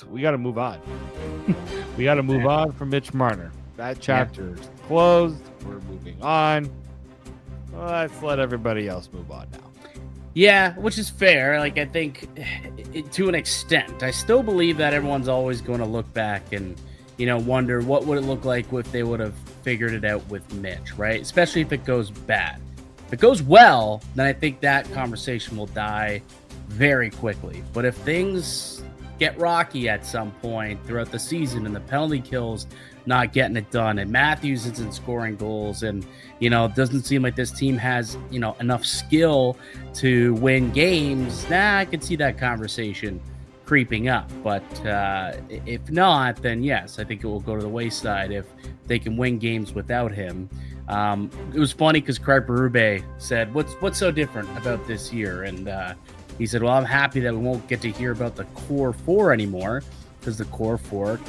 we got to move on. We got to move on from Mitch Marner. That chapter is closed. We're moving on. Let's let everybody else move on now. Yeah, which is fair. Like, I think to an extent, I still believe that everyone's always going to look back and, wonder what would it look like if they would have figured it out with Mitch, right? Especially if it goes bad. If it goes well, then I think that conversation will die very quickly. But if things get rocky at some point throughout the season and the penalty kills not getting it done and Matthews isn't scoring goals and, it doesn't seem like this team has, enough skill to win games, I could see that conversation creeping up. But if not, then yes, I think it will go to the wayside if they can win games without him. It was funny because Craig Berube said, what's so different about this year? And he said, well, I'm happy that we won't get to hear about the core four anymore because the core four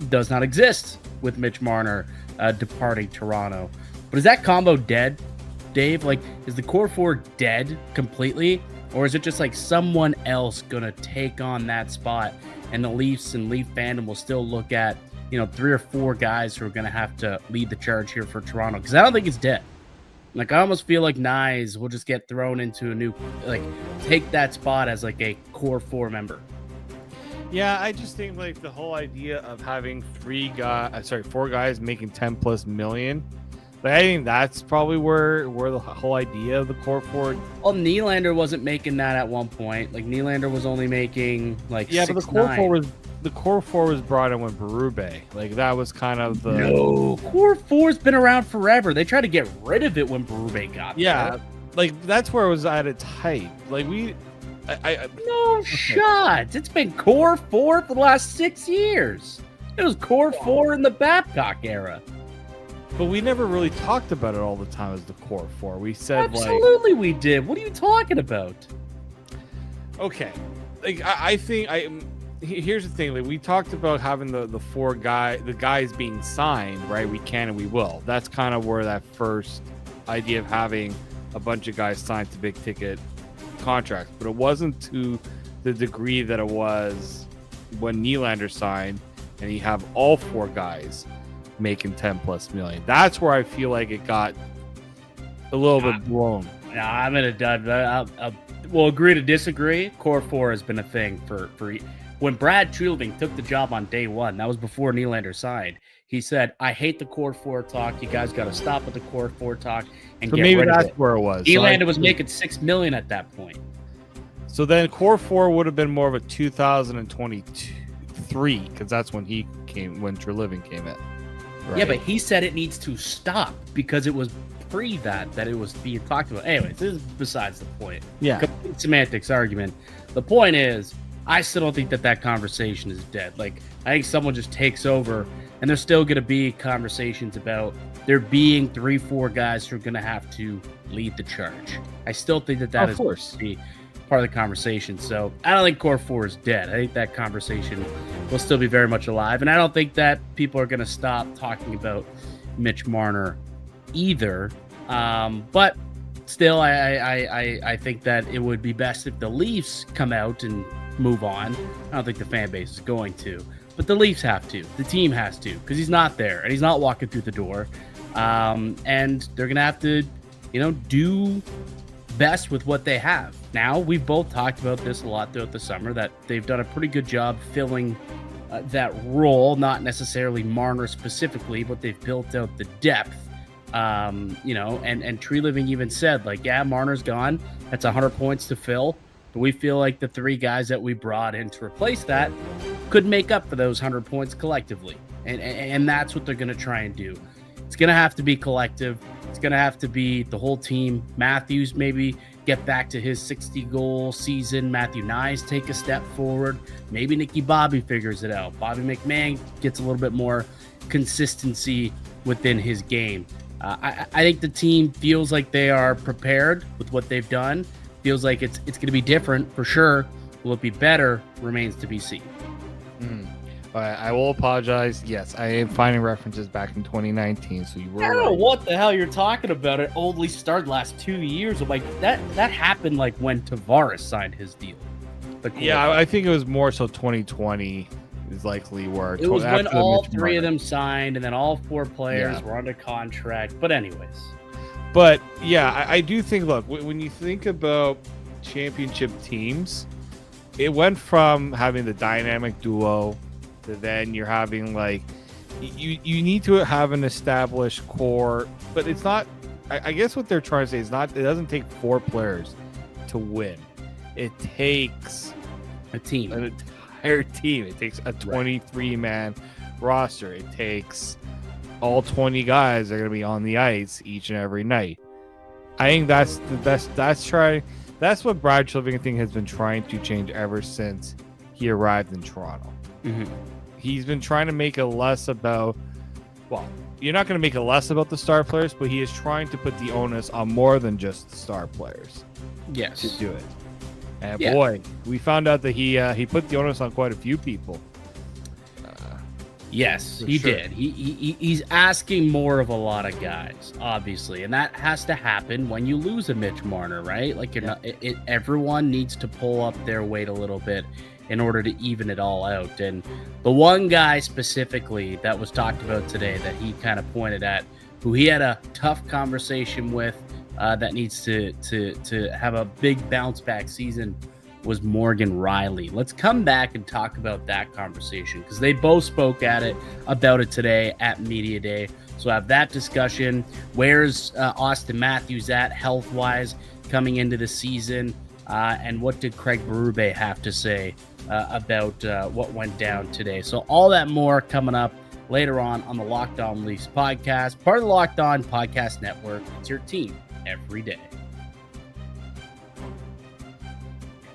does not exist with Mitch Marner departing Toronto. But is that combo dead, Dave? Like, is the core four dead completely? Or is it just like someone else going to take on that spot and the Leafs and Leaf fandom will still look at, 3 or 4 guys who are going to have to lead the charge here for Toronto? Because I don't think it's dead. Like, I almost feel like Nyes will just get thrown into a new, take that spot as like a core 4 member. Yeah, I just think like the whole idea of having 4 guys making 10 plus million. Like, I think that's probably where the whole idea of the core 4. Well, Nylander wasn't making that at one point. Like, Nylander was only making like but the core 4 was brought in with Berube. Like, that was kind of the core 4's been around forever. They tried to get rid of it when Berube got there. Like that's where it was at its height. Like shot. It's been core 4 for the last 6 years. It was core 4 in the Babcock era. But we never really talked about it all the time as the core 4. We said absolutely we did. What are you talking about? Okay, like I think here's the thing. Like, we talked about having the guys being signed, right? We can and we will. That's kind of where that first idea of having a bunch of guys signed to big ticket contracts, but it wasn't to the degree that it was when Nylander signed, and you have all 4 guys making 10 plus million. That's where I feel like it got a little bit blown. No, I'm in a dud. We'll agree to disagree. Core 4 has been a thing for when Brad Treliving took the job on day 1. That was before Nylander signed. He said, "I hate the core 4 talk. You guys got to stop with the core 4 talk and get rid of it." Maybe that's where it was. Nylander was making $6 million at that point. So then core 4 would have been more of a 2023 because that's when Treliving came in. Right? Yeah, but he said it needs to stop because it was pre that it was being talked about. Anyways, this is besides the point. Yeah. Complete semantics argument. The point is, I still don't think that conversation is dead. Like, I think someone just takes over, and there's still going to be conversations about there being 3-4 guys who are going to have to lead the charge. I still think that is going to be part of the conversation. So I don't think core 4 is dead. I think that conversation will still be very much alive, and I don't think that people are going to stop talking about Mitch Marner either. But still, I think that it would be best if the Leafs come out and move on. I don't think the fan base is going to, but the Leafs have to. The team has to, because he's not there and he's not walking through the door. And they're gonna have to, do best with what they have. Now, we've both talked about this a lot throughout the summer, that they've done a pretty good job filling that role, not necessarily Marner specifically, but they've built out the depth. And Treliving even said, like, yeah, Marner's gone. That's 100 points to fill. But we feel like the 3 guys that we brought in to replace that could make up for those 100 points collectively. And that's what they're going to try and do. It's going to have to be collective. It's going to have to be the whole team. Matthews maybe get back to his 60-goal season. Matthew Nyes take a step forward. Maybe Nicky Bobby figures it out. Bobby McMahon gets a little bit more consistency within his game. I think the team feels like they are prepared with what they've done. Feels like it's going to be different for sure. Will it be better? Remains to be seen. I will apologize. Yes, I am finding references back in 2019. So you were. I don't know what the hell you're talking about. It only started last 2 years. I'm like, that happened like when Tavares signed his deal. Yeah, I think it was more so 2020. is likely where it was when after the all Mitch three of Marner. them signed, and then all 4 players Yeah. were under contract. But anyways, But yeah, I do think. Look, when you think about championship teams, it went from having the dynamic duo to then you're having like you need to have an established core, but it's not. I guess what they're trying to say is not. It doesn't take 4 players to win. It takes a team. an entire team. It takes a 23-man roster. It takes all 20 guys that are going to be on the ice each and every night. I think that's the best. That's what Brad Treliving has been trying to change ever since he arrived in Toronto. Mm-hmm. He's been trying to make it less about. Well, you're not going to make it less about the star players, but he is trying to put the onus on more than just the star players. Yes, To do it. And boy, we found out that he put the onus on quite a few people. Yes, For he sure. did. He's asking more of a lot of guys, obviously, and that has to happen when you lose a Mitch Marner, right? Like you're not. Everyone needs to pull up their weight a little bit in order to even it all out. And the one guy specifically that was talked about today that he kind of pointed at, who he had a tough conversation with, that needs to have a big bounce back season, was Morgan Riley. Let's come back and talk about that conversation because they both spoke about it today at Media Day. So have that discussion. Where's Austin Matthews at health-wise coming into the season? And what did Craig Berube have to say about what went down today? So all that more coming up later on the Locked On Leafs podcast, part of the Locked On Podcast Network. It's your team every day.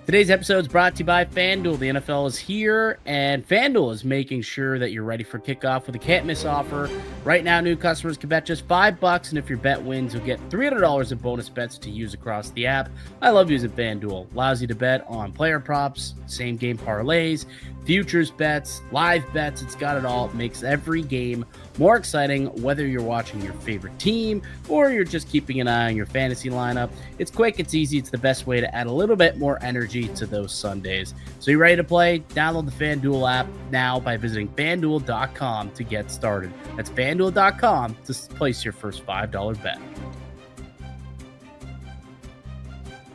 Today's episode is brought to you by FanDuel. The NFL is here, and FanDuel is making sure that you're ready for kickoff with a can't-miss offer. Right now, new customers can bet just $5, and if your bet wins, you'll get $300 in bonus bets to use across the app. I love using FanDuel. Allows you to bet on player props, same-game parlays, futures bets, live bets. It's got it all. It makes every game more exciting, whether you're watching your favorite team or you're just keeping an eye on your fantasy lineup. It's quick, it's easy, it's the best way to add a little bit more energy to those Sundays. So you ready to play? Download the FanDuel app now by visiting FanDuel.com to get started. That's FanDuel.com to place your first $5 bet.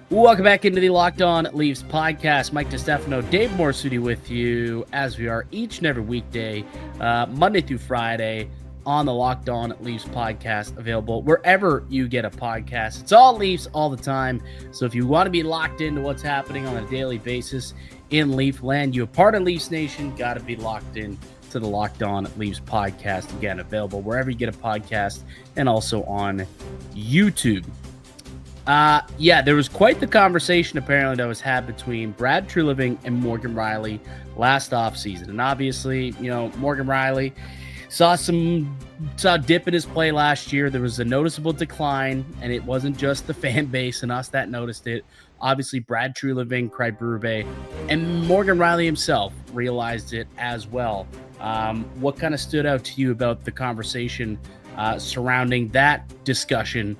Welcome back into the Locked On Leafs podcast. Mike DeStefano, Dave Morsuti with you as we are each and every weekday, Monday through Friday on the Locked On Leafs podcast, available wherever you get a podcast. It's all Leafs all the time. So if you want to be locked into what's happening on a daily basis in Leaf land, you're a part of Leafs Nation, got to be locked in to the Locked On Leafs podcast. Again, available wherever you get a podcast and also on YouTube. There was quite the conversation apparently that was had between Brad Treliving and Morgan Riley last offseason. And obviously, Morgan Riley saw a dip in his play last year. There was a noticeable decline, and it wasn't just the fan base and us that noticed it. Obviously, Brad Treliving, Craig Berube, and Morgan Riley himself realized it as well. What kind of stood out to you about the conversation surrounding that discussion